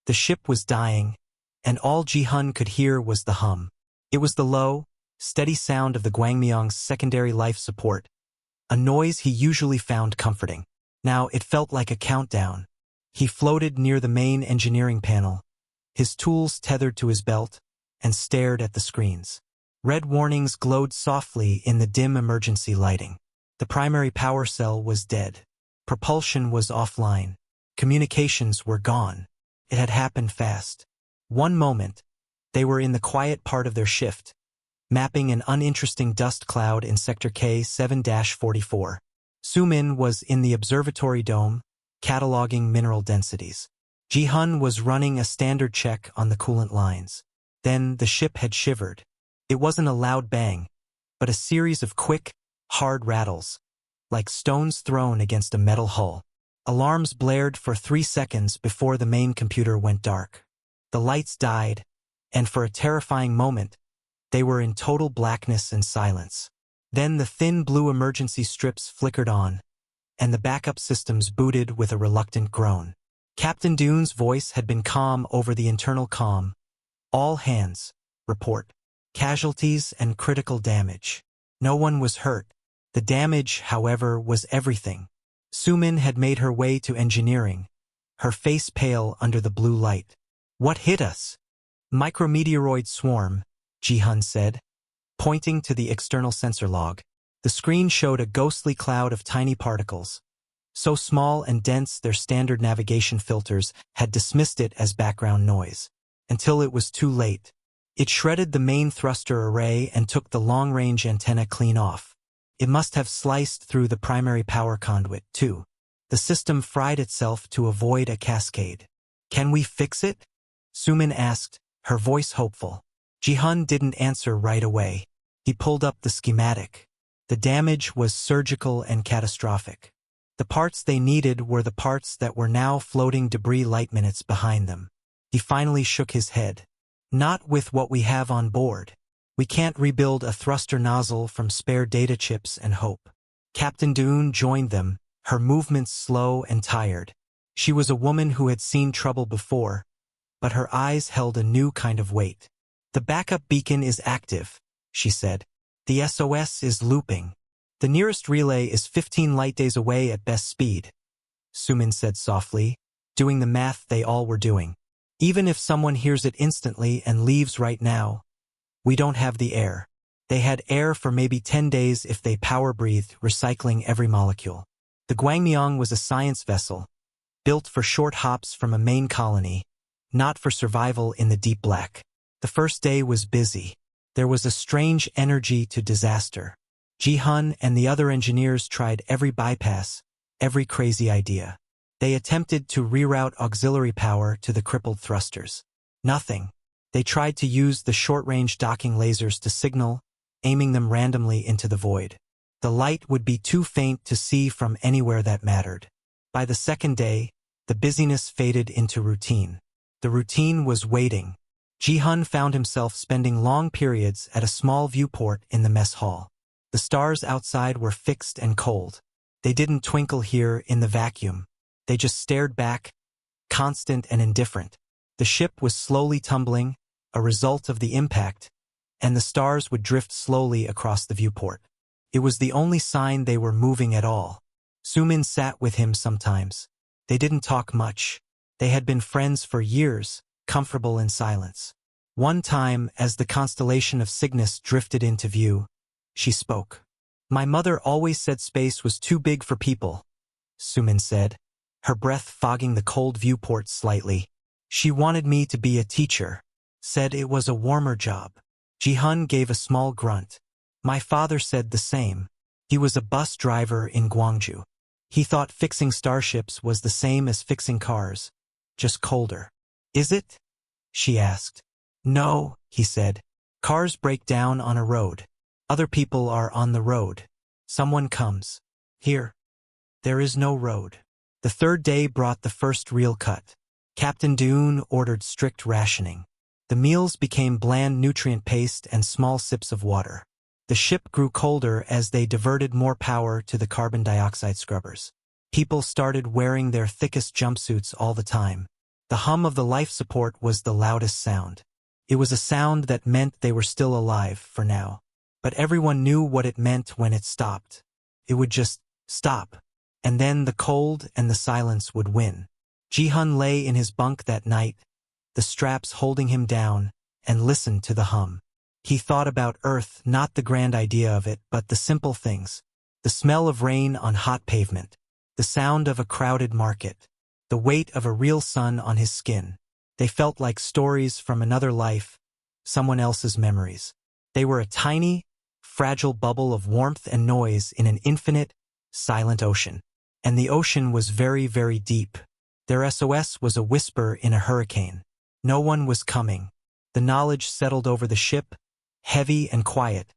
The ship was dying, and all Ji-hun could hear was the hum. It was the low, steady sound of the Gwangmyeong's secondary life support, a noise he usually found comforting. Now it felt like a countdown. He floated near the main engineering panel, his tools tethered to his belt, and stared at the screens. Red warnings glowed softly in the dim emergency lighting. The primary power cell was dead. Propulsion was offline. Communications were gone. It had happened fast. One moment, they were in the quiet part of their shift, mapping an uninteresting dust cloud in Sector K-7-44. Sumin was in the observatory dome, cataloging mineral densities. Ji-hun was running a standard check on the coolant lines. Then the ship had shivered. It wasn't a loud bang, but a series of quick, hard rattles, like stones thrown against a metal hull. Alarms blared for 3 seconds before the main computer went dark. The lights died, and for a terrifying moment, they were in total blackness and silence. Then the thin blue emergency strips flickered on, and the backup systems booted with a reluctant groan. Captain Dune's voice had been calm over the internal comm. All hands, report. Casualties and critical damage. No one was hurt. The damage, however, was everything. Sumin had made her way to engineering, her face pale under the blue light. What hit us? Micrometeoroid swarm, Ji-hun said, pointing to the external sensor log. The screen showed a ghostly cloud of tiny particles, so small and dense their standard navigation filters had dismissed it as background noise. Until it was too late. It shredded the main thruster array and took the long-range antenna clean off. It must have sliced through the primary power conduit, too. The system fried itself to avoid a cascade. Can we fix it? Sumin asked, her voice hopeful. Ji-hun didn't answer right away. He pulled up the schematic. The damage was surgical and catastrophic. The parts they needed were the parts that were now floating debris light minutes behind them. He finally shook his head. Not with what we have on board. We can't rebuild a thruster nozzle from spare data chips and hope. Captain Dune joined them, her movements slow and tired. She was a woman who had seen trouble before, but her eyes held a new kind of weight. The backup beacon is active, she said. The SOS is looping. The nearest relay is 15 light days away at best speed, Sumin said softly, doing the math they all were doing. Even if someone hears it instantly and leaves right now, we don't have the air. They had air for maybe 10 days if they power-breathed, recycling every molecule. The Gwangmyeong was a science vessel, built for short hops from a main colony, not for survival in the deep black. The first day was busy. There was a strange energy to disaster. Ji-hun and the other engineers tried every bypass, every crazy idea. They attempted to reroute auxiliary power to the crippled thrusters. Nothing. They tried to use the short-range docking lasers to signal, aiming them randomly into the void. The light would be too faint to see from anywhere that mattered. By the second day, the busyness faded into routine. The routine was waiting. Ji-hun found himself spending long periods at a small viewport in the mess hall. The stars outside were fixed and cold. They didn't twinkle here in the vacuum. They just stared back, constant and indifferent. The ship was slowly tumbling, a result of the impact, and the stars would drift slowly across the viewport. It was the only sign they were moving at all. Sumin sat with him sometimes. They didn't talk much. They had been friends for years, comfortable in silence. One time, as the constellation of Cygnus drifted into view, she spoke. My mother always said space was too big for people, Sumin said, her breath fogging the cold viewport slightly. She wanted me to be a teacher, said it was a warmer job. Ji-hun gave a small grunt. My father said the same. He was a bus driver in Gwangju. He thought fixing starships was the same as fixing cars, just colder. Is it? She asked. No, he said. Cars break down on a road. Other people are on the road. Someone comes. Here. There is no road. The third day brought the first real cut. Captain Dune ordered strict rationing. The meals became bland nutrient paste and small sips of water. The ship grew colder as they diverted more power to the carbon dioxide scrubbers. People started wearing their thickest jumpsuits all the time. The hum of the life support was the loudest sound. It was a sound that meant they were still alive for now. But everyone knew what it meant when it stopped. It would just stop. And then the cold and the silence would win. Ji-hun lay in his bunk that night, the straps holding him down, and listened to the hum. He thought about Earth, not the grand idea of it, but the simple things. The smell of rain on hot pavement. The sound of a crowded market. The weight of a real sun on his skin. They felt like stories from another life, someone else's memories. They were a tiny, fragile bubble of warmth and noise in an infinite, silent ocean. And the ocean was very, very deep. Their SOS was a whisper in a hurricane. No one was coming. The knowledge settled over the ship, heavy and quiet,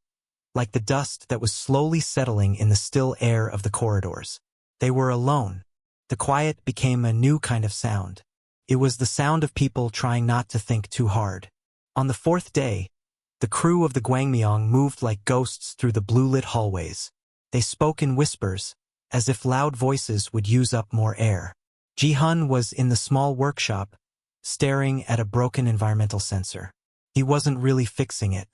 like the dust that was slowly settling in the still air of the corridors. They were alone. The quiet became a new kind of sound. It was the sound of people trying not to think too hard. On the fourth day, the crew of the Gwangmyeong moved like ghosts through the blue-lit hallways. They spoke in whispers, as if loud voices would use up more air. Ji-hun was in the small workshop, staring at a broken environmental sensor. He wasn't really fixing it.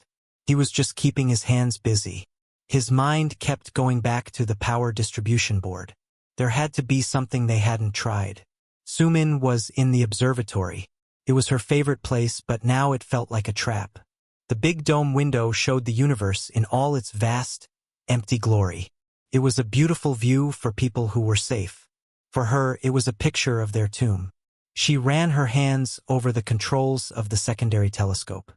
He was just keeping his hands busy. His mind kept going back to the power distribution board. There had to be something they hadn't tried. Sumin was in the observatory. It was her favorite place, but now it felt like a trap. The big dome window showed the universe in all its vast, empty glory. It was a beautiful view for people who were safe. For her, it was a picture of their tomb. She ran her hands over the controls of the secondary telescope.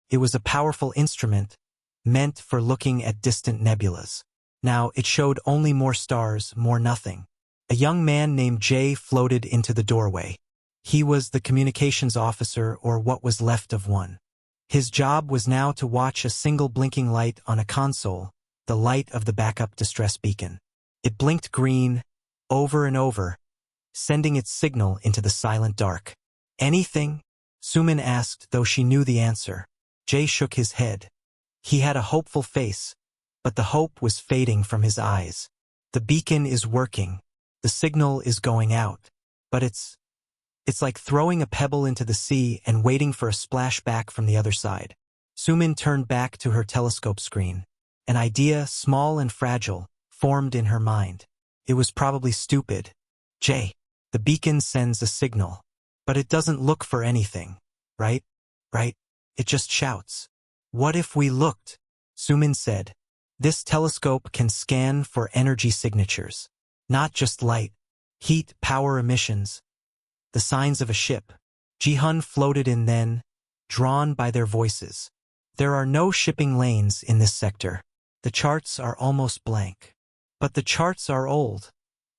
It was a powerful instrument, meant for looking at distant nebulas. Now it showed only more stars, more nothing. A young man named Jay floated into the doorway. He was the communications officer, or what was left of one. His job was now to watch a single blinking light on a console, the light of the backup distress beacon. It blinked green, over and over, sending its signal into the silent dark. Anything? Sumin asked, though she knew the answer. Jay shook his head. He had a hopeful face, but the hope was fading from his eyes. The beacon is working. The signal is going out. But it's like throwing a pebble into the sea and waiting for a splash back from the other side. Sumin turned back to her telescope screen. An idea, small and fragile, formed in her mind. It was probably stupid. Jay, the beacon sends a signal. But it doesn't look for anything, right? Right? It just shouts. What if we looked? Sumin said. This telescope can scan for energy signatures. Not just light, heat, power emissions. The signs of a ship. Ji-hun floated in then, drawn by their voices. There are no shipping lanes in this sector. The charts are almost blank. But the charts are old,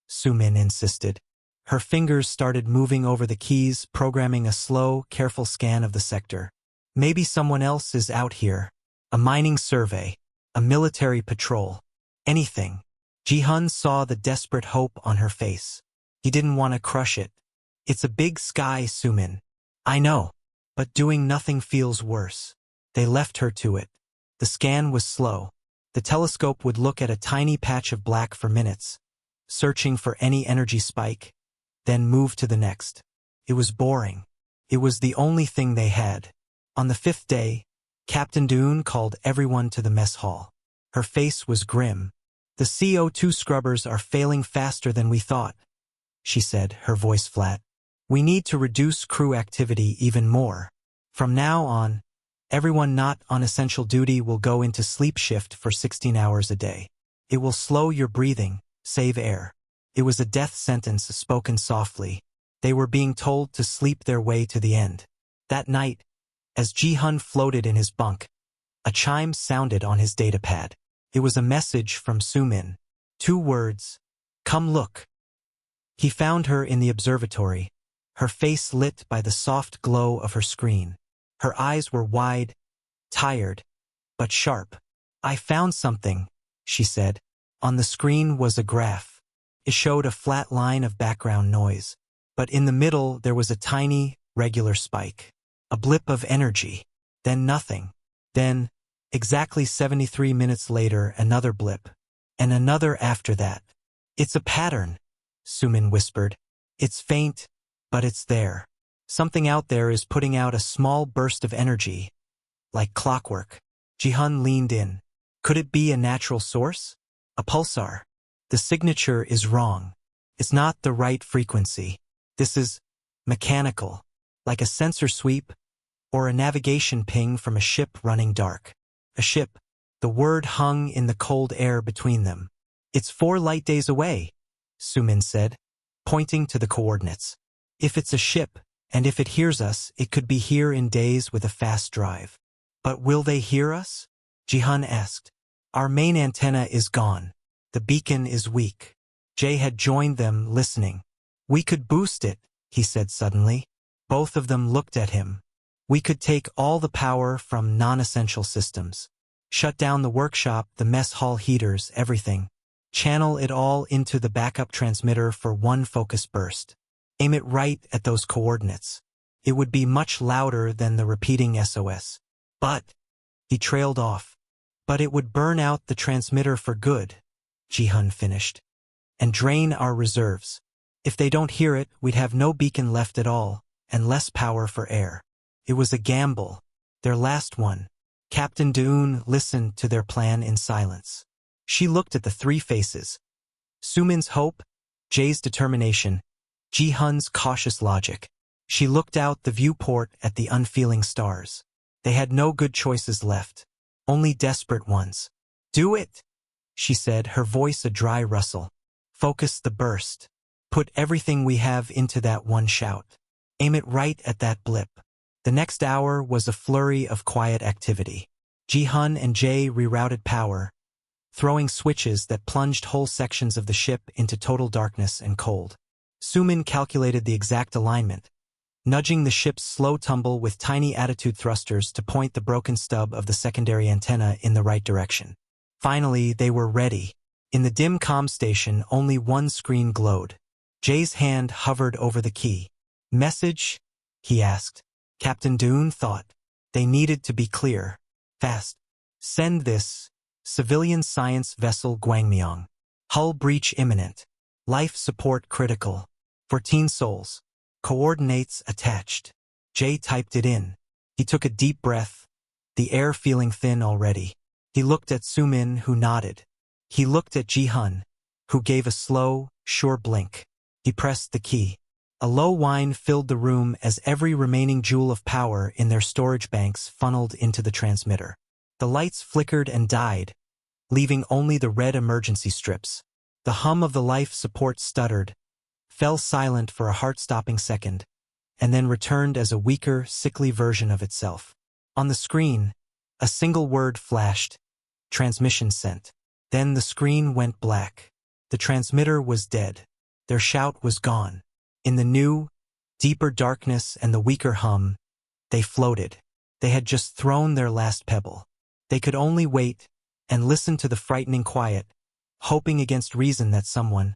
Sumin insisted. Her fingers started moving over the keys, programming a slow, careful scan of the sector. Maybe someone else is out here. A mining survey, a military patrol, anything. Ji-hun saw the desperate hope on her face. He didn't want to crush it. It's a big sky, Sumin. I know, but doing nothing feels worse. They left her to it. The scan was slow. The telescope would look at a tiny patch of black for minutes, searching for any energy spike, then move to the next. It was boring. It was the only thing they had. On the fifth day, Captain Doon called everyone to the mess hall. Her face was grim. The CO2 scrubbers are failing faster than we thought, she said, her voice flat. We need to reduce crew activity even more. From now on, everyone not on essential duty will go into sleep shift for 16 hours a day. It will slow your breathing, save air. It was a death sentence spoken softly. They were being told to sleep their way to the end. That night, as Ji-hun floated in his bunk, a chime sounded on his datapad. It was a message from Sumin. 2 words, come look. He found her in the observatory, her face lit by the soft glow of her screen. Her eyes were wide, tired, but sharp. I found something, she said. On the screen was a graph. It showed a flat line of background noise, but in the middle there was a tiny, regular spike. A blip of energy, then nothing. Then, exactly 73 minutes later, another blip, and another after that. It's a pattern, Sumin whispered. It's faint, but it's there. Something out there is putting out a small burst of energy, like clockwork. Ji-hun leaned in. Could it be a natural source? A pulsar? The signature is wrong. It's not the right frequency. This is mechanical, like a sensor sweep or a navigation ping from a ship running dark. A ship. The word hung in the cold air between them. It's 4 light days away, Sumin said, pointing to the coordinates. If it's a ship, and if it hears us, it could be here in days with a fast drive. But will they hear us? Ji-hun asked. Our main antenna is gone. The beacon is weak. Jay had joined them, listening. We could boost it, he said suddenly. Both of them looked at him. We could take all the power from non-essential systems. Shut down the workshop, the mess hall heaters, everything. Channel it all into the backup transmitter for one focus burst. Aim it right at those coordinates. It would be much louder than the repeating SOS. But, he trailed off. But it would burn out the transmitter for good, Ji-hun finished. And drain our reserves. If they don't hear it, we'd have no beacon left at all, and less power for air. It was a gamble. Their last one. Captain Deun listened to their plan in silence. She looked at the 3 faces. Sumin's hope, Jay's determination, Ji-hun's cautious logic. She looked out the viewport at the unfeeling stars. They had no good choices left. Only desperate ones. Do it, she said, her voice a dry rustle. Focus the burst. Put everything we have into that one shout. Aim it right at that blip. The next hour was a flurry of quiet activity. Ji-hun and Jay rerouted power, throwing switches that plunged whole sections of the ship into total darkness and cold. Sumin calculated the exact alignment, nudging the ship's slow tumble with tiny attitude thrusters to point the broken stub of the secondary antenna in the right direction. Finally, they were ready. In the dim comm station, only one screen glowed. Jay's hand hovered over the key. Message? He asked. Captain Deun thought. They needed to be clear. Fast. Send this. Civilian science vessel Gwangmyong. Hull breach imminent. Life support critical. 14 souls. Coordinates attached. Jay typed it in. He took a deep breath, the air feeling thin already. He looked at Sumin, who nodded. He looked at Ji-hun, who gave a slow, sure blink. He pressed the key. A low whine filled the room as every remaining joule of power in their storage banks funneled into the transmitter. The lights flickered and died, leaving only the red emergency strips. The hum of the life support stuttered, fell silent for a heart-stopping second, and then returned as a weaker, sickly version of itself. On the screen, a single word flashed. Transmission sent. Then the screen went black. The transmitter was dead. Their shout was gone. In the new, deeper darkness and the weaker hum, they floated. They had just thrown their last pebble. They could only wait and listen to the frightening quiet, hoping against reason that someone,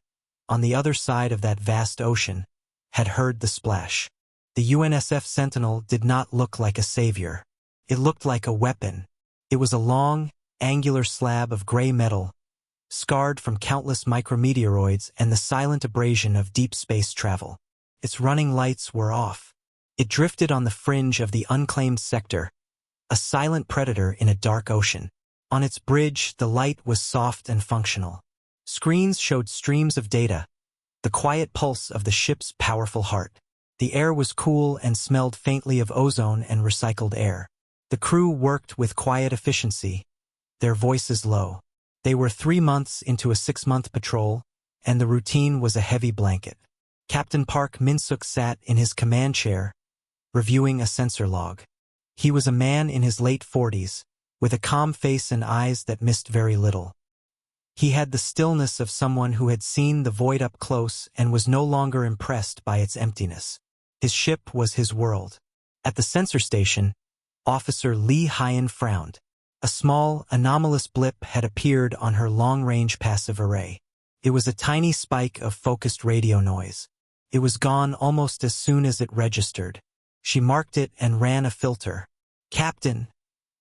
on the other side of that vast ocean, had heard the splash. The UNSF Sentinel did not look like a savior. It looked like a weapon. It was a long, angular slab of gray metal, scarred from countless micrometeoroids and the silent abrasion of deep space travel. Its running lights were off. It drifted on the fringe of the unclaimed sector, a silent predator in a dark ocean. On its bridge, the light was soft and functional. Screens showed streams of data, the quiet pulse of the ship's powerful heart. The air was cool and smelled faintly of ozone and recycled air. The crew worked with quiet efficiency, their voices low. They were 3 months into a 6-month patrol, and the routine was a heavy blanket. Captain Park Min-suk sat in his command chair, reviewing a sensor log. He was a man in his late 40s, with a calm face and eyes that missed very little. He had the stillness of someone who had seen the void up close and was no longer impressed by its emptiness. His ship was his world. At the sensor station, Officer Lee Hyen frowned. A small, anomalous blip had appeared on her long-range passive array. It was a tiny spike of focused radio noise. It was gone almost as soon as it registered. She marked it and ran a filter. "Captain,"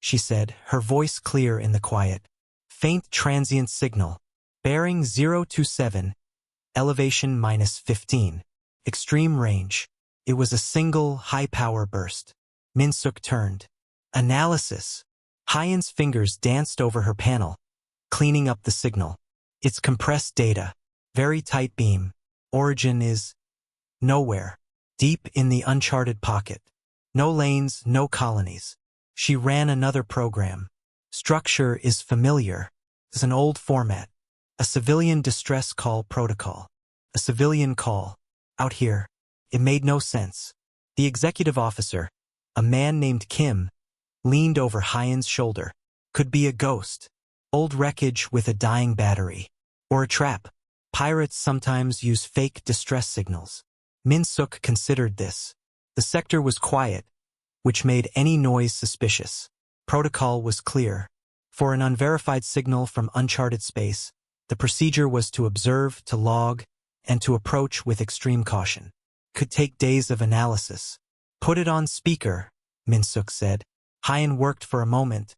she said, her voice clear in the quiet. "Faint transient signal. Bearing 027, elevation -15. Extreme range. It was a single, high-power burst. Minsuk turned. Analysis. Hyen's fingers danced over her panel, cleaning up the signal. It's compressed data. Very tight beam. Origin is nowhere. Deep in the uncharted pocket. No lanes, no colonies. She ran another program. Structure is familiar. It's an old format. A civilian distress call protocol. A civilian call. Out here. It made no sense. The executive officer, a man named Kim, leaned over Hyen's shoulder. Could be a ghost. Old wreckage with a dying battery. Or a trap. Pirates sometimes use fake distress signals. Minsuk considered this. The sector was quiet, which made any noise suspicious. Protocol was clear. For an unverified signal from uncharted space, the procedure was to observe, to log, and to approach with extreme caution. Could take days of analysis. Put it on speaker, Minsuk said. Hyen worked for a moment,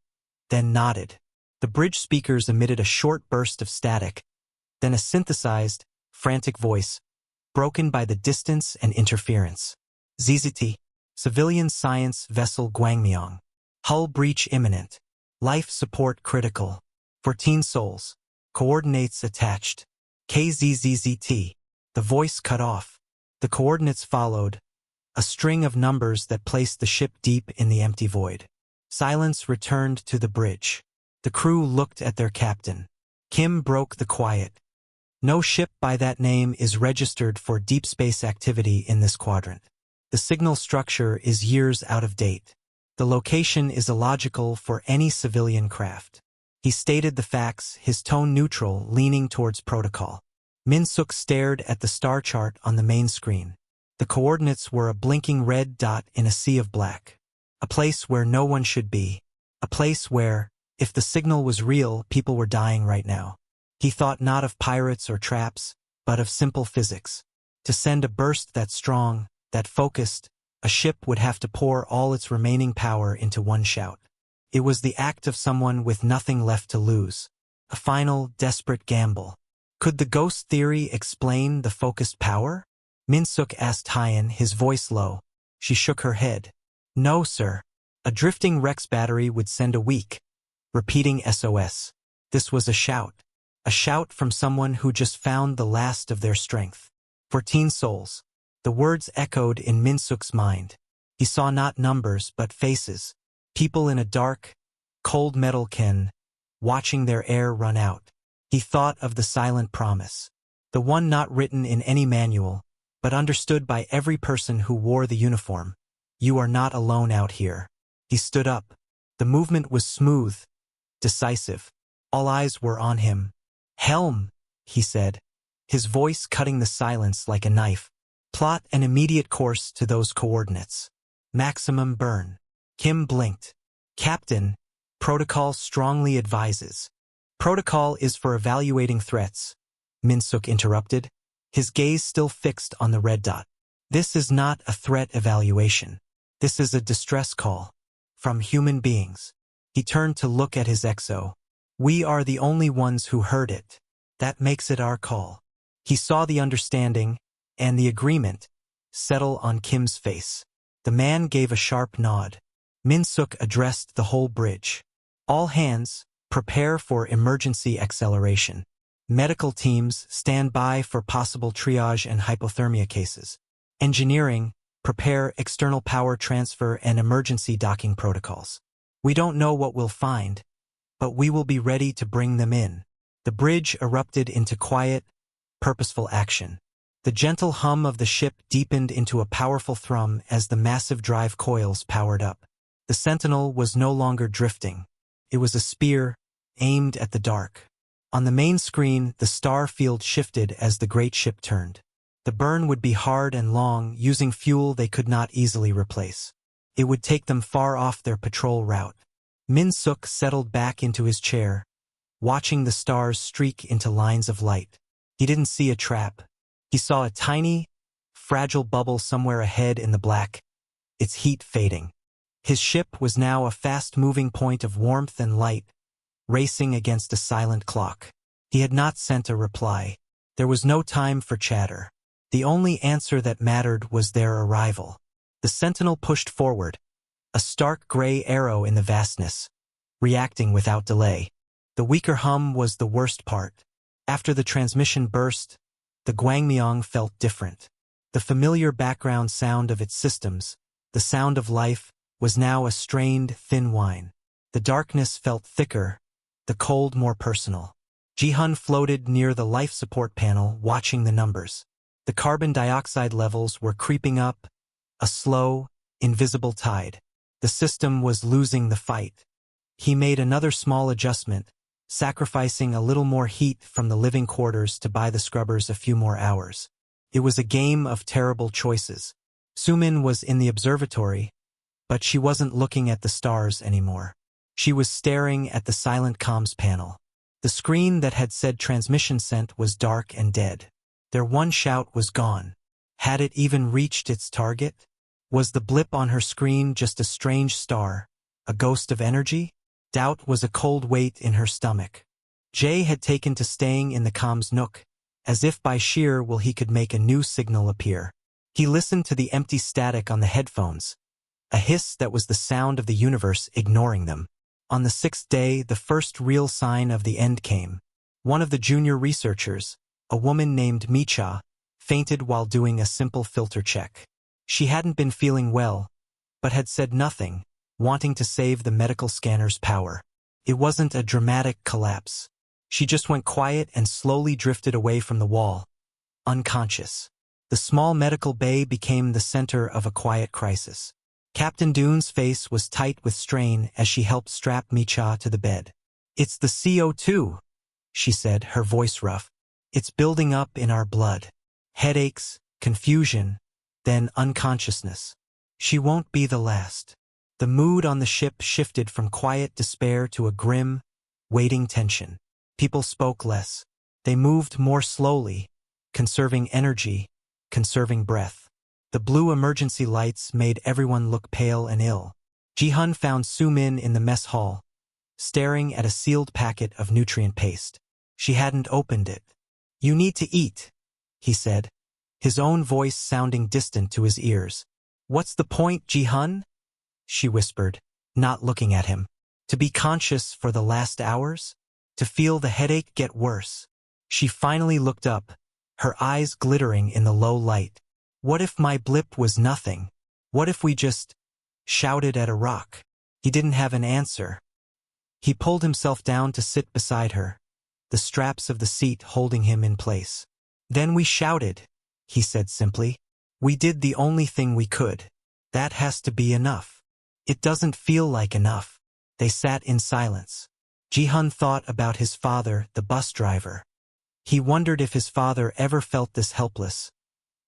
then nodded. The bridge speakers emitted a short burst of static, then a synthesized, frantic voice, broken by the distance and interference. ZZT, Civilian Science Vessel Gwangmyong. Hull breach imminent. Life support critical. 14 souls. Coordinates attached. KZZZT. The voice cut off. The coordinates followed, a string of numbers that placed the ship deep in the empty void. Silence returned to the bridge. The crew looked at their captain. Kim broke the quiet. No ship by that name is registered for deep space activity in this quadrant. The signal structure is years out of date. The location is illogical for any civilian craft. He stated the facts, his tone neutral, leaning towards protocol. Minsuk stared at the star chart on the main screen. The coordinates were a blinking red dot in a sea of black. A place where no one should be. A place where, if the signal was real, people were dying right now. He thought not of pirates or traps, but of simple physics. To send a burst that strong, that focused, a ship would have to pour all its remaining power into one shout. It was the act of someone with nothing left to lose. A final, desperate gamble. Could the ghost theory explain the focused power? Minsuk asked Hyen, his voice low. She shook her head. No, sir. A drifting Rex battery would send a weak, repeating SOS. This was a shout. A shout from someone who just found the last of their strength. 14 souls. The words echoed in Minsuk's mind. He saw not numbers but faces. People in a dark, cold metal ken, watching their air run out. He thought of the silent promise. The one not written in any manual, but understood by every person who wore the uniform. You are not alone out here. He stood up. The movement was smooth, decisive. All eyes were on him. Helm, he said, his voice cutting the silence like a knife. Plot an immediate course to those coordinates. Maximum burn. Kim blinked. Captain, protocol strongly advises. Protocol is for evaluating threats, Minsuk interrupted, his gaze still fixed on the red dot. This is not a threat evaluation. This is a distress call. From human beings. He turned to look at his exo. We are the only ones who heard it. That makes it our call. He saw the understanding, and the agreement, settle on Kim's face. The man gave a sharp nod. Minsuk addressed the whole bridge. All hands, prepare for emergency acceleration. Medical teams, stand by for possible triage and hypothermia cases. Engineering, prepare external power transfer and emergency docking protocols. We don't know what we'll find, but we will be ready to bring them in. The bridge erupted into quiet, purposeful action. The gentle hum of the ship deepened into a powerful thrum as the massive drive coils powered up. The Sentinel was no longer drifting. It was a spear, aimed at the dark. On the main screen, the star field shifted as the great ship turned. The burn would be hard and long, using fuel they could not easily replace. It would take them far off their patrol route. Minsuk settled back into his chair, watching the stars streak into lines of light. He didn't see a trap. He saw a tiny, fragile bubble somewhere ahead in the black, its heat fading. His ship was now a fast-moving point of warmth and light, racing against a silent clock. He had not sent a reply. There was no time for chatter. The only answer that mattered was their arrival. The sentinel pushed forward, a stark gray arrow in the vastness, reacting without delay. The weaker hum was the worst part. After the transmission burst, the Guangmyong felt different. The familiar background sound of its systems, the sound of life, was now a strained, thin whine. The darkness felt thicker, the cold more personal. Ji-hun floated near the life support panel, watching the numbers. The carbon dioxide levels were creeping up, a slow, invisible tide. The system was losing the fight. He made another small adjustment, sacrificing a little more heat from the living quarters to buy the scrubbers a few more hours. It was a game of terrible choices. Sumin was in the observatory, but she wasn't looking at the stars anymore. She was staring at the silent comms panel. The screen that had said transmission sent was dark and dead. Their one shout was gone. Had it even reached its target? Was the blip on her screen just a strange star, a ghost of energy? Doubt was a cold weight in her stomach. Jay had taken to staying in the comms nook, as if by sheer will he could make a new signal appear. He listened to the empty static on the headphones, a hiss that was the sound of the universe ignoring them. On the 6th day, the first real sign of the end came. One of the junior researchers, a woman named Micha, fainted while doing a simple filter check. She hadn't been feeling well, but had said nothing, wanting to save the medical scanner's power. It wasn't a dramatic collapse. She just went quiet and slowly drifted away from the wall, unconscious. The small medical bay became the center of a quiet crisis. Captain Dune's face was tight with strain as she helped strap Micha to the bed. "It's the CO2, she said, her voice rough. "It's building up in our blood. Headaches, confusion, then unconsciousness. She won't be the last." The mood on the ship shifted from quiet despair to a grim, waiting tension. People spoke less. They moved more slowly, conserving energy, conserving breath. The blue emergency lights made everyone look pale and ill. Ji-hun found Su-min in the mess hall, staring at a sealed packet of nutrient paste. She hadn't opened it. "You need to eat," he said, his own voice sounding distant to his ears. "What's the point, Ji-hun?" she whispered, not looking at him. "To be conscious for the last hours? To feel the headache get worse?" She finally looked up, her eyes glittering in the low light. "What if my blip was nothing? What if we just shouted at a rock?" He didn't have an answer. He pulled himself down to sit beside her, the straps of the seat holding him in place. "Then we shouted," he said simply. "We did the only thing we could. That has to be enough." "It doesn't feel like enough." They sat in silence. Ji-hun thought about his father, the bus driver. He wondered if his father ever felt this helpless,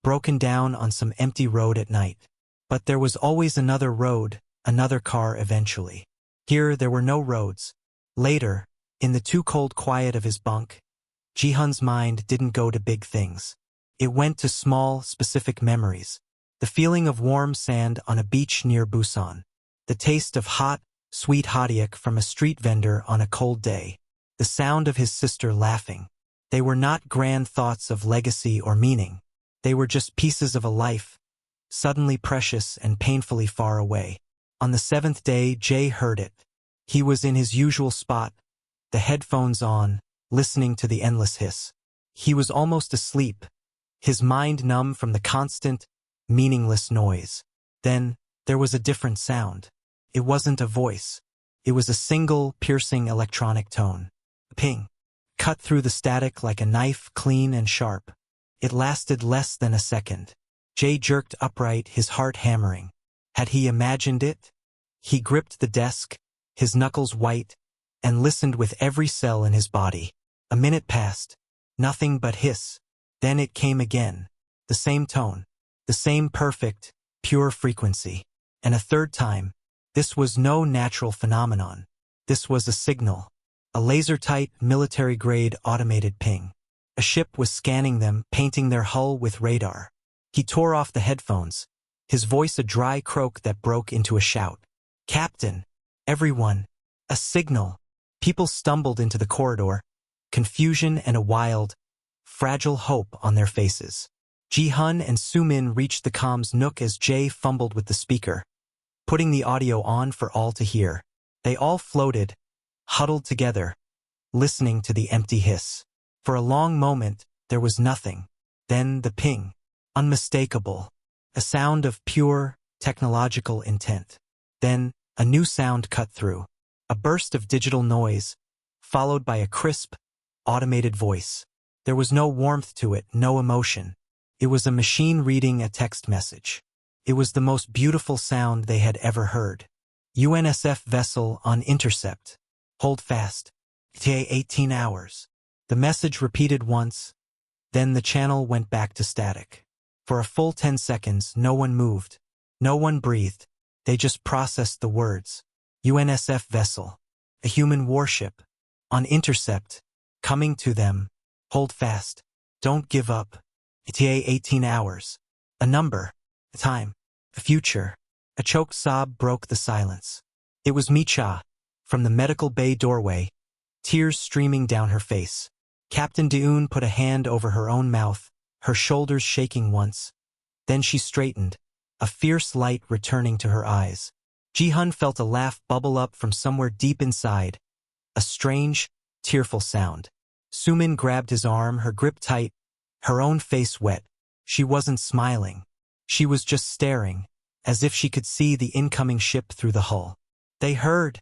broken down on some empty road at night. But there was always another road, another car eventually. Here there were no roads. Later, in the too cold quiet of his bunk, Ji-hun's mind didn't go to big things. It went to small, specific memories. The feeling of warm sand on a beach near Busan. The taste of hot, sweet hotteok from a street vendor on a cold day. The sound of his sister laughing. They were not grand thoughts of legacy or meaning. They were just pieces of a life, suddenly precious and painfully far away. On the 7th day, Jay heard it. He was in his usual spot, the headphones on, listening to the endless hiss. He was almost asleep, his mind numb from the constant, meaningless noise. Then, there was a different sound. It wasn't a voice. It was a single, piercing electronic tone. Ping. Cut through the static like a knife, clean and sharp. It lasted less than a second. Jay jerked upright, his heart hammering. Had he imagined it? He gripped the desk, his knuckles white, and listened with every cell in his body. A minute passed. Nothing but hiss. Then it came again. The same tone. The same perfect, pure frequency. And a third time. This was no natural phenomenon. This was a signal. A laser-tight, military-grade automated ping. A ship was scanning them, painting their hull with radar. He tore off the headphones, his voice a dry croak that broke into a shout. "Captain! Everyone! A signal!" People stumbled into the corridor, confusion and a wild, fragile hope on their faces. Ji-hun and Su-min reached the comms nook as Jay fumbled with the speaker, putting the audio on for all to hear. They all floated, huddled together, listening to the empty hiss. For a long moment, there was nothing. Then the ping. Unmistakable. A sound of pure, technological intent. Then, a new sound cut through. A burst of digital noise, followed by a crisp, automated voice. There was no warmth to it, no emotion. It was a machine reading a text message. It was the most beautiful sound they had ever heard. UNSF vessel on intercept. Hold fast. TA 18 hours. The message repeated once, then the channel went back to static. For a full 10 seconds, no one moved. No one breathed. They just processed the words. UNSF vessel. A human warship. On intercept. Coming to them. Hold fast. Don't give up. ETA 18 hours. A number. A time. A future. A choked sob broke the silence. It was Micha, from the medical bay doorway, tears streaming down her face. Captain Deun put a hand over her own mouth, her shoulders shaking once. Then she straightened, a fierce light returning to her eyes. Ji-hun felt a laugh bubble up from somewhere deep inside, a strange, tearful sound. Su-min grabbed his arm, her grip tight, her own face wet. She wasn't smiling. She was just staring, as if she could see the incoming ship through the hull. They heard,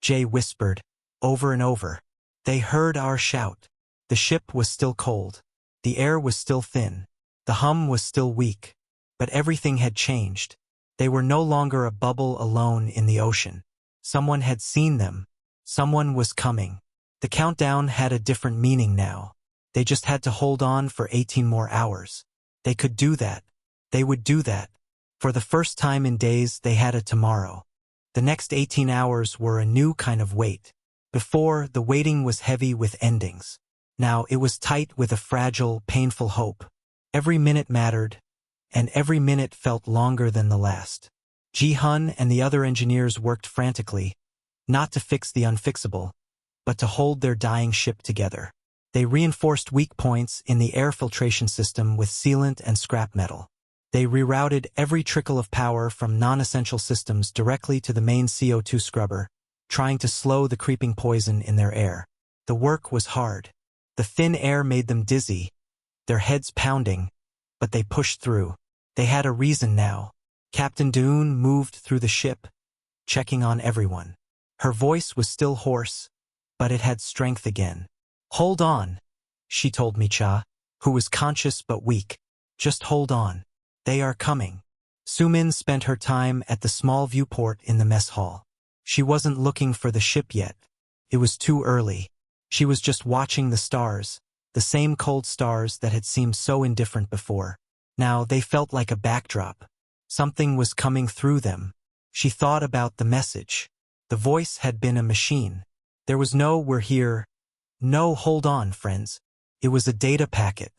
Jay whispered, over and over. They heard our shout. The ship was still cold. The air was still thin. The hum was still weak. But everything had changed. They were no longer a bubble alone in the ocean. Someone had seen them. Someone was coming. The countdown had a different meaning now. They just had to hold on for 18 more hours. They could do that. They would do that. For the first time in days, they had a tomorrow. The next 18 hours were a new kind of wait. Before, the waiting was heavy with endings. Now it was tight with a fragile, painful hope. Every minute mattered, and every minute felt longer than the last. Ji-hun and the other engineers worked frantically, not to fix the unfixable, but to hold their dying ship together. They reinforced weak points in the air filtration system with sealant and scrap metal. They rerouted every trickle of power from non-essential systems directly to the main CO2 scrubber, trying to slow the creeping poison in their air. The work was hard. The thin air made them dizzy, their heads pounding, but they pushed through. They had a reason now. Captain Deun moved through the ship, checking on everyone. Her voice was still hoarse, but it had strength again. Hold on, she told Micha, who was conscious but weak. Just hold on. They are coming. Su-min spent her time at the small viewport in the mess hall. She wasn't looking for the ship yet. It was too early. She was just watching the stars, the same cold stars that had seemed so indifferent before. Now they felt like a backdrop. Something was coming through them. She thought about the message. The voice had been a machine. There was no "we're here," no "hold on, friends." It was a data packet,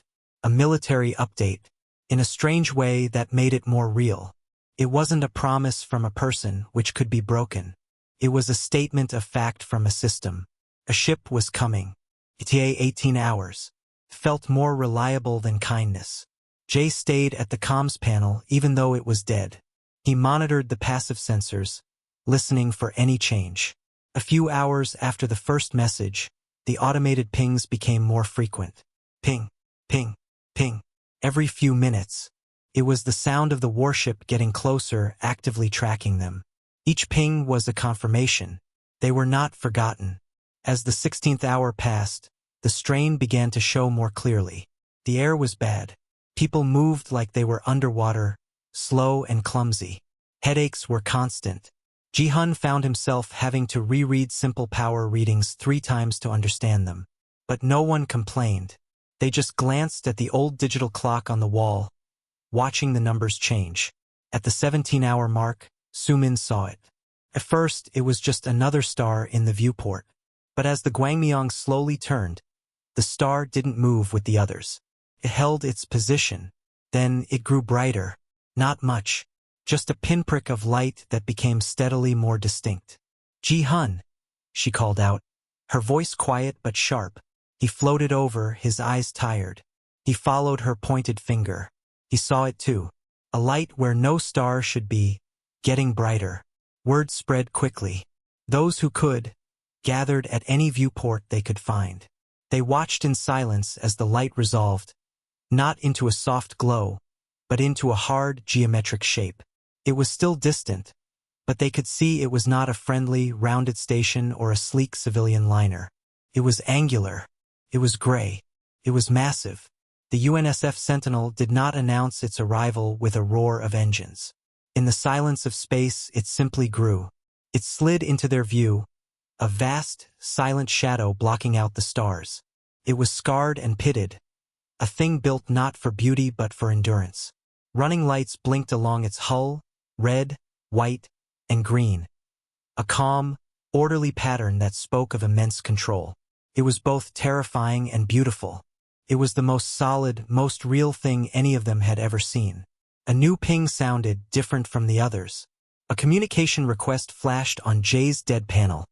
a military update, in a strange way that made it more real. It wasn't a promise from a person which could be broken. It was a statement of fact from a system. A ship was coming. ETA 18 hours. Felt more reliable than kindness. Jay stayed at the comms panel even though it was dead. He monitored the passive sensors, listening for any change. A few hours after the first message, the automated pings became more frequent. Ping, ping, ping. Every few minutes. It was the sound of the warship getting closer, actively tracking them. Each ping was a confirmation. They were not forgotten. As the 16th hour passed, the strain began to show more clearly. The air was bad. People moved like they were underwater, slow and clumsy. Headaches were constant. Ji-hun found himself having to reread simple power readings 3 times to understand them. But no one complained. They just glanced at the old digital clock on the wall, watching the numbers change. At the 17-hour mark, Su-min saw it. At first, it was just another star in the viewport. But as the Gwangmyeong slowly turned, the star didn't move with the others. It held its position. Then it grew brighter. Not much. Just a pinprick of light that became steadily more distinct. Ji-hun, she called out. Her voice quiet but sharp. He floated over, his eyes tired. He followed her pointed finger. He saw it too. A light where no star should be, getting brighter. Word spread quickly. Those who could, gathered at any viewport they could find. They watched in silence as the light resolved, not into a soft glow, but into a hard, geometric shape. It was still distant, but they could see it was not a friendly, rounded station or a sleek civilian liner. It was angular. It was gray. It was massive. The UNSF Sentinel did not announce its arrival with a roar of engines. In the silence of space, it simply grew. It slid into their view, a vast, silent shadow blocking out the stars. It was scarred and pitted, a thing built not for beauty but for endurance. Running lights blinked along its hull, red, white, and green. A calm, orderly pattern that spoke of immense control. It was both terrifying and beautiful. It was the most solid, most real thing any of them had ever seen. A new ping sounded, different from the others. A communication request flashed on Jay's dead panel,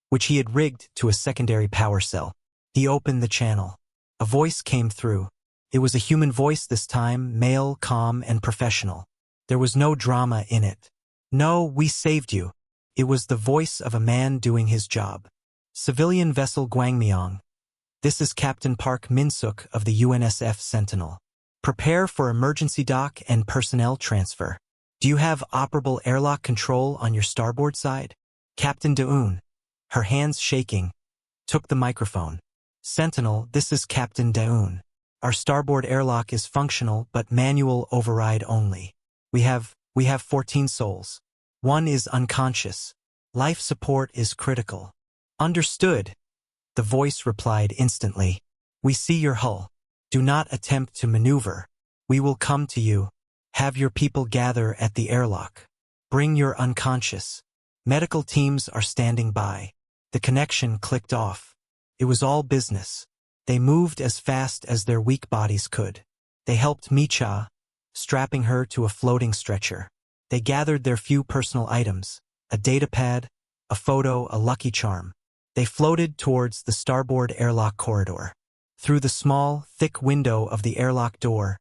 which he had rigged to a secondary power cell. He opened the channel. A voice came through. It was a human voice this time, male, calm, and professional. There was no drama in it. No, we saved you. It was the voice of a man doing his job. Civilian vessel Gwangmyong. This is Captain Park Min-suk of the UNSF Sentinel. Prepare for emergency dock and personnel transfer. Do you have operable airlock control on your starboard side? Captain Daun, her hands shaking, took the microphone. Sentinel, this is Captain Daun. Our starboard airlock is functional but manual override only. We have 14 souls. One is unconscious. Life support is critical. Understood. The voice replied instantly. We see your hull. Do not attempt to maneuver. We will come to you. Have your people gather at the airlock. Bring your unconscious. Medical teams are standing by. The connection clicked off. It was all business. They moved as fast as their weak bodies could. They helped Micha, strapping her to a floating stretcher. They gathered their few personal items, a datapad, a photo, a lucky charm. They floated towards the starboard airlock corridor. Through the small, thick window of the airlock door,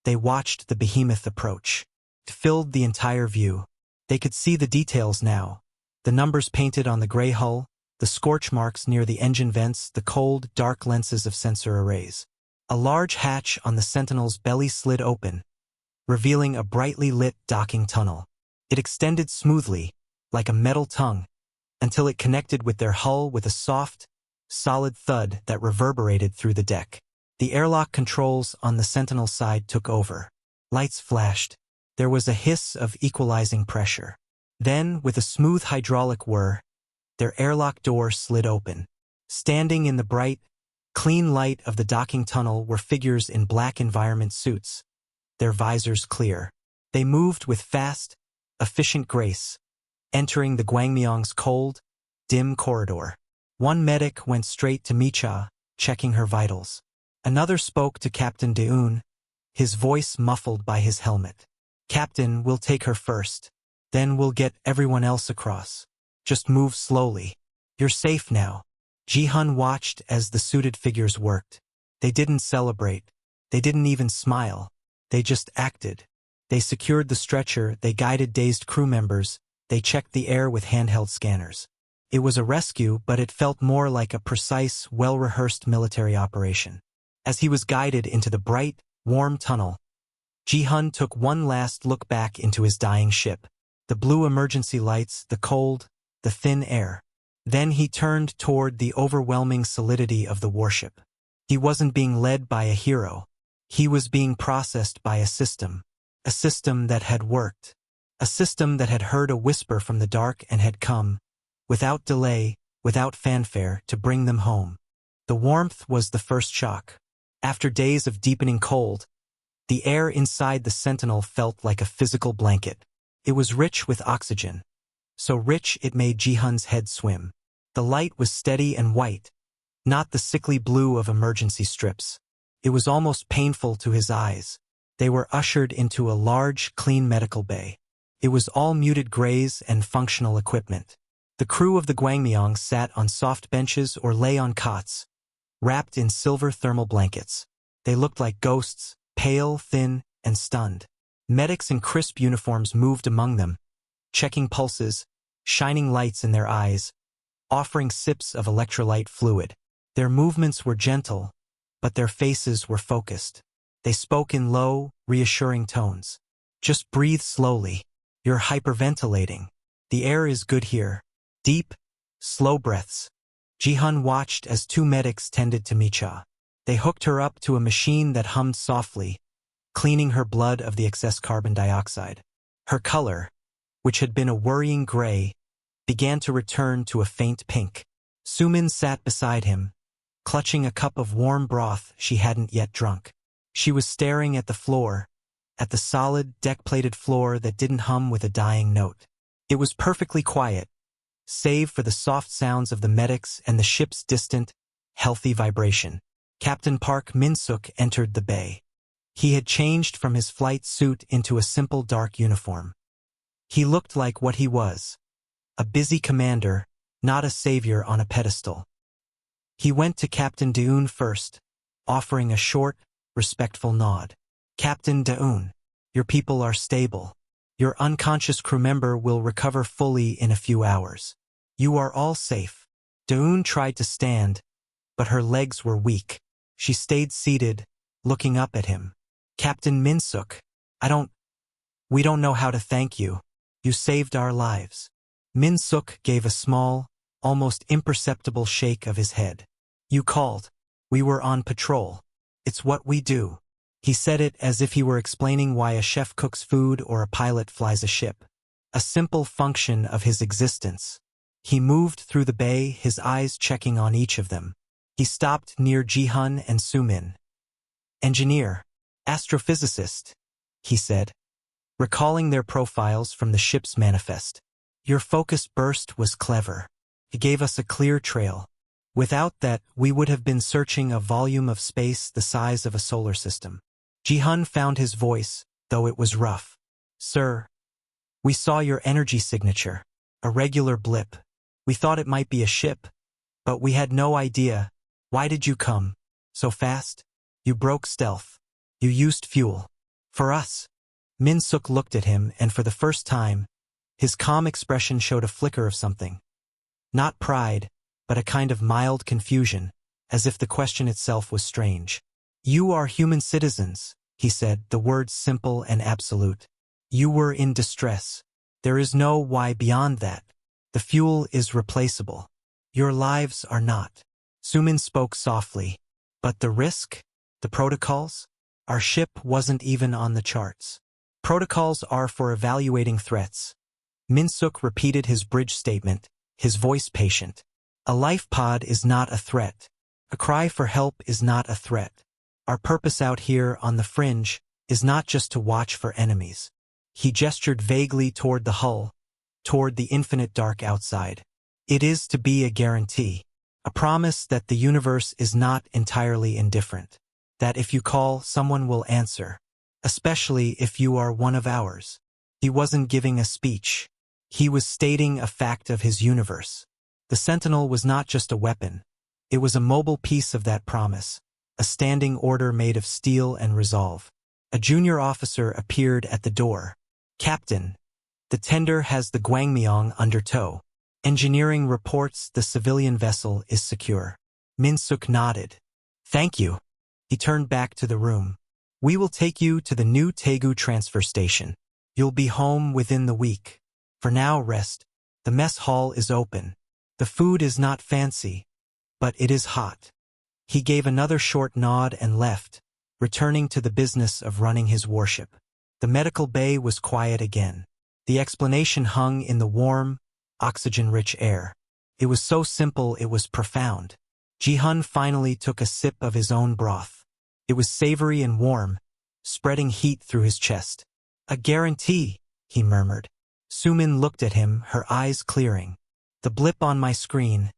they watched the behemoth approach. It filled the entire view. They could see the details now. The numbers painted on the gray hull, the scorch marks near the engine vents, the cold, dark lenses of sensor arrays. A large hatch on the Sentinel's belly slid open, revealing a brightly lit docking tunnel. It extended smoothly, like a metal tongue, until it connected with their hull with a soft, solid thud that reverberated through the deck. The airlock controls on the Sentinel side took over. Lights flashed. There was a hiss of equalizing pressure. Then, with a smooth hydraulic whir, their airlock door slid open. Standing in the bright, clean light of the docking tunnel were figures in black environment suits, their visors clear. They moved with fast, efficient grace, entering the Gwangmyong's cold, dim corridor. One medic went straight to Micha, checking her vitals. Another spoke to Captain Daun, his voice muffled by his helmet. Captain, we'll take her first. Then we'll get everyone else across. Just move slowly. You're safe now. Ji-hun watched as the suited figures worked. They didn't celebrate. They didn't even smile. They just acted. They secured the stretcher, they guided dazed crew members, they checked the air with handheld scanners. It was a rescue, but it felt more like a precise, well-rehearsed military operation. As he was guided into the bright, warm tunnel, Ji-hun took one last look back into his dying ship. The blue emergency lights, the cold, the thin air. Then he turned toward the overwhelming solidity of the warship. He wasn't being led by a hero. He was being processed by a system that had worked, a system that had heard a whisper from the dark and had come, without delay, without fanfare, to bring them home. The warmth was the first shock. After days of deepening cold, the air inside the Sentinel felt like a physical blanket. It was rich with oxygen, so rich it made Ji-hun's head swim. The light was steady and white, not the sickly blue of emergency strips. It was almost painful to his eyes. They were ushered into a large, clean medical bay. It was all muted grays and functional equipment. The crew of the Gwangmyong sat on soft benches or lay on cots, wrapped in silver thermal blankets. They looked like ghosts, pale, thin, and stunned. Medics in crisp uniforms moved among them, checking pulses, shining lights in their eyes, offering sips of electrolyte fluid. Their movements were gentle, but their faces were focused. They spoke in low, reassuring tones. Just breathe slowly. You're hyperventilating. The air is good here. Deep, slow breaths. Ji-hun watched as two medics tended to Micha. They hooked her up to a machine that hummed softly, cleaning her blood of the excess carbon dioxide. Her color, which had been a worrying gray, began to return to a faint pink. Sumin sat beside him, clutching a cup of warm broth she hadn't yet drunk. She was staring at the floor, at the solid, deck-plated floor that didn't hum with a dying note. It was perfectly quiet, save for the soft sounds of the medics and the ship's distant, healthy vibration. Captain Park Min-suk entered the bay. He had changed from his flight suit into a simple dark uniform. He looked like what he was, a busy commander, not a savior on a pedestal. He went to Captain Deun first, offering a short, respectful nod. Captain Deun, your people are stable. Your unconscious crew member will recover fully in a few hours. You are all safe. Deun tried to stand, but her legs were weak. She stayed seated, looking up at him. Captain Min-suk, we don't know how to thank you. You saved our lives. Min-suk gave a small, almost imperceptible shake of his head. You called. We were on patrol. It's what we do. He said it as if he were explaining why a chef cooks food or a pilot flies a ship. A simple function of his existence. He moved through the bay, his eyes checking on each of them. He stopped near Ji-hun and Sumin. Engineer, astrophysicist, he said, recalling their profiles from the ship's manifest. Your focus burst was clever. It gave us a clear trail. Without that, we would have been searching a volume of space the size of a solar system. Ji-hun found his voice, though it was rough. Sir, we saw your energy signature, a regular blip. We thought it might be a ship, but we had no idea. Why did you come? So fast? You broke stealth. You used fuel. For us. Min-suk looked at him, and for the first time, his calm expression showed a flicker of something. Not pride, but a kind of mild confusion, as if the question itself was strange. You are human citizens, he said, the words simple and absolute. You were in distress. There is no why beyond that. The fuel is replaceable. Your lives are not. Sumin spoke softly. But the risk? The protocols? Our ship wasn't even on the charts. Protocols are for evaluating threats. Min-suk repeated his bridge statement, his voice patient. A life pod is not a threat. A cry for help is not a threat. Our purpose out here on the fringe is not just to watch for enemies. He gestured vaguely toward the hull, toward the infinite dark outside. It is to be a guarantee, a promise that the universe is not entirely indifferent, that if you call, someone will answer, especially if you are one of ours. He wasn't giving a speech. He was stating a fact of his universe. The Sentinel was not just a weapon. It was a mobile piece of that promise, a standing order made of steel and resolve. A junior officer appeared at the door. Captain, the tender has the Gwangmyeong under tow. Engineering reports the civilian vessel is secure. Min-suk nodded. Thank you. He turned back to the room. We will take you to the new Taegu transfer station. You'll be home within the week. For now, rest. The mess hall is open. The food is not fancy, but it is hot. He gave another short nod and left, returning to the business of running his warship. The medical bay was quiet again. The explanation hung in the warm, oxygen-rich air. It was so simple it was profound. Ji-hun finally took a sip of his own broth. It was savory and warm, spreading heat through his chest. A guarantee, he murmured. Sumin looked at him, her eyes clearing. The blip on my screen.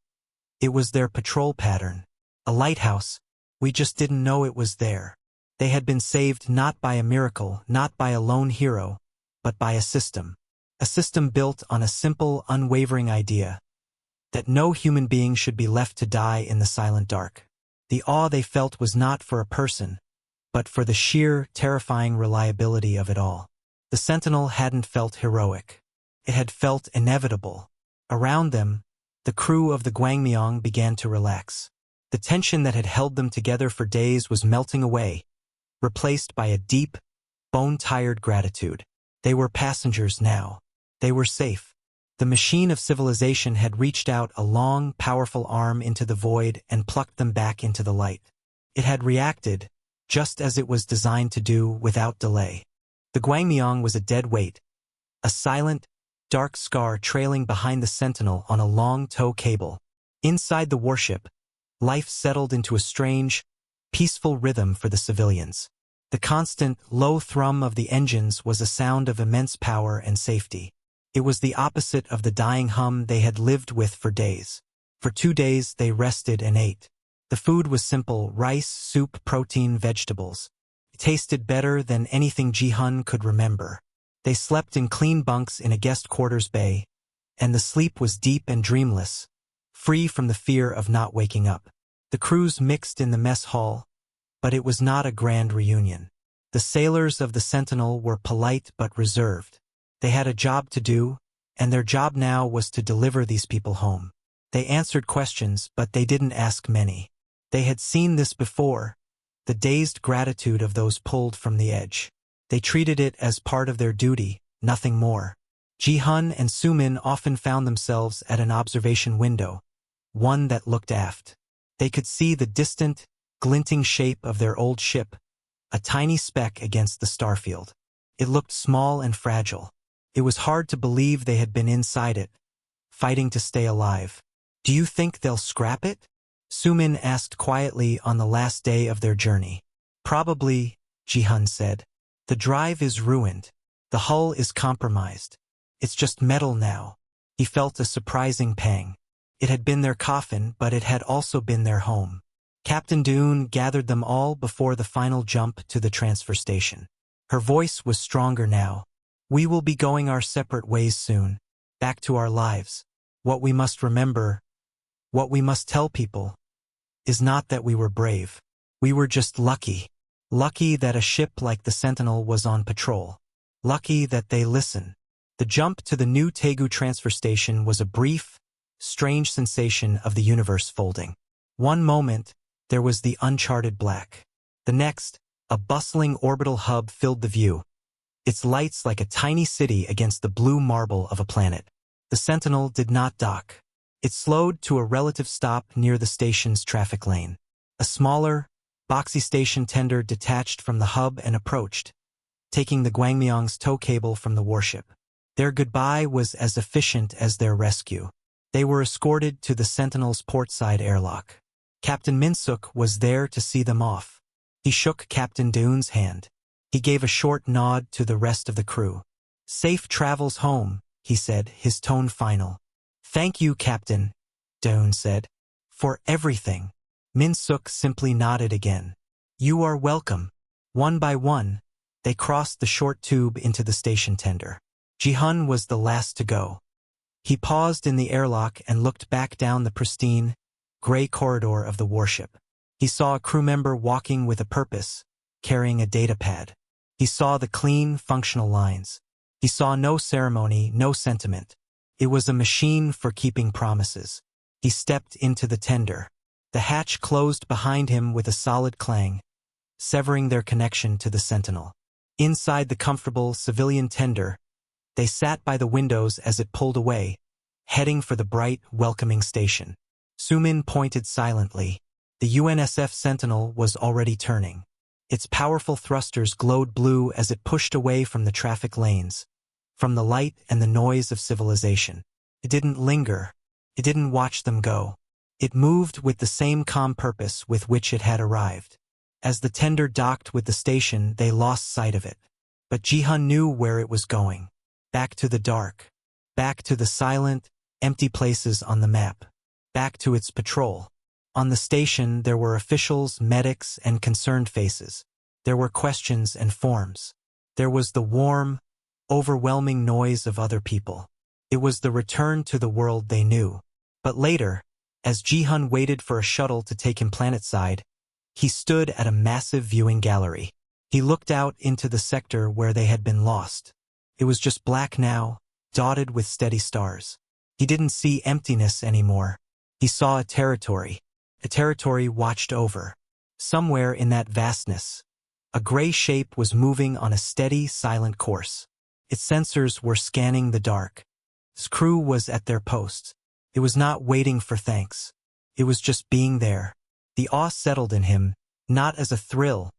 It was their patrol pattern. A lighthouse. We just didn't know it was there. They had been saved not by a miracle, not by a lone hero, but by a system. A system built on a simple, unwavering idea that no human being should be left to die in the silent dark. The awe they felt was not for a person, but for the sheer, terrifying reliability of it all. The Sentinel hadn't felt heroic. It had felt inevitable. Around them, the crew of the Guangmyong began to relax. The tension that had held them together for days was melting away, replaced by a deep, bone-tired gratitude. They were passengers now. They were safe. The machine of civilization had reached out a long, powerful arm into the void and plucked them back into the light. It had reacted, just as it was designed to do, without delay. The Guangmyong was a dead weight, a silent, dark scar trailing behind the Sentinel on a long tow cable. Inside the warship, life settled into a strange, peaceful rhythm for the civilians. The constant, low thrum of the engines was a sound of immense power and safety. It was the opposite of the dying hum they had lived with for days. For 2 days they rested and ate. The food was simple: rice, soup, protein, vegetables. It tasted better than anything Ji-hun could remember. They slept in clean bunks in a guest quarters bay, and the sleep was deep and dreamless, free from the fear of not waking up. The crews mixed in the mess hall, but it was not a grand reunion. The sailors of the Sentinel were polite but reserved. They had a job to do, and their job now was to deliver these people home. They answered questions, but they didn't ask many. They had seen this before, the dazed gratitude of those pulled from the edge. They treated it as part of their duty, nothing more. Ji-hun and Sumin often found themselves at an observation window, one that looked aft. They could see the distant, glinting shape of their old ship, a tiny speck against the starfield. It looked small and fragile. It was hard to believe they had been inside it, fighting to stay alive. "Do you think they'll scrap it?" Sumin asked quietly on the last day of their journey. "Probably," Ji-hun said. "The drive is ruined. The hull is compromised. It's just metal now." He felt a surprising pang. It had been their coffin, but it had also been their home. Captain Dune gathered them all before the final jump to the transfer station. Her voice was stronger now. "We will be going our separate ways soon, back to our lives. What we must remember, what we must tell people, is not that we were brave. We were just lucky. Lucky that a ship like the Sentinel was on patrol. Lucky that they listened." The jump to the new Taegu transfer station was a brief, strange sensation of the universe folding. One moment, there was the uncharted black. The next, a bustling orbital hub filled the view, its lights like a tiny city against the blue marble of a planet. The Sentinel did not dock. It slowed to a relative stop near the station's traffic lane. A smaller, boxy station tender detached from the hub and approached, taking the Guangmyong's tow cable from the warship. Their goodbye was as efficient as their rescue. They were escorted to the Sentinel's portside airlock. Captain Minsuk was there to see them off. He shook Captain Dune's hand. He gave a short nod to the rest of the crew. "Safe travels home," he said, his tone final. "Thank you, Captain," Dune said, "for everything." Minsuk simply nodded again. "You are welcome." One by one, they crossed the short tube into the station tender. Ji-hun was the last to go. He paused in the airlock and looked back down the pristine, gray corridor of the warship. He saw a crew member walking with a purpose, carrying a data pad. He saw the clean, functional lines. He saw no ceremony, no sentiment. It was a machine for keeping promises. He stepped into the tender. The hatch closed behind him with a solid clang, severing their connection to the Sentinel. Inside the comfortable civilian tender, they sat by the windows as it pulled away, heading for the bright, welcoming station. Sumin pointed silently. The UNSF Sentinel was already turning. Its powerful thrusters glowed blue as it pushed away from the traffic lanes, from the light and the noise of civilization. It didn't linger. It didn't watch them go. It moved with the same calm purpose with which it had arrived. As the tender docked with the station, they lost sight of it. But Ji-hun knew where it was going. Back to the dark. Back to the silent, empty places on the map. Back to its patrol. On the station, there were officials, medics, and concerned faces. There were questions and forms. There was the warm, overwhelming noise of other people. It was the return to the world they knew. But later, as Ji-hun waited for a shuttle to take him planetside, He stood at a massive viewing gallery. He looked out into the sector where they had been lost. It was just black now, dotted with steady stars. He didn't see emptiness anymore. He saw a territory watched over. Somewhere in that vastness, a gray shape was moving on a steady, silent course. Its sensors were scanning the dark. His crew was at their posts. It was not waiting for thanks. It was just being there. The awe settled in him, not as a thrill,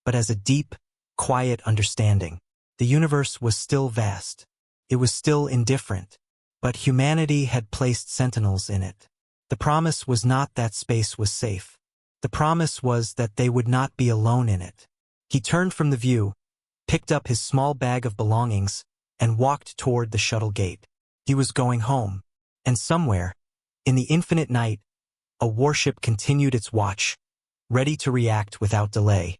but as a deep, quiet understanding. The universe was still vast. It was still indifferent, but humanity had placed sentinels in it. The promise was not that space was safe. The promise was that they would not be alone in it. He turned from the view, picked up his small bag of belongings, and walked toward the shuttle gate. He was going home, and somewhere, in the infinite night, a warship continued its watch, ready to react without delay.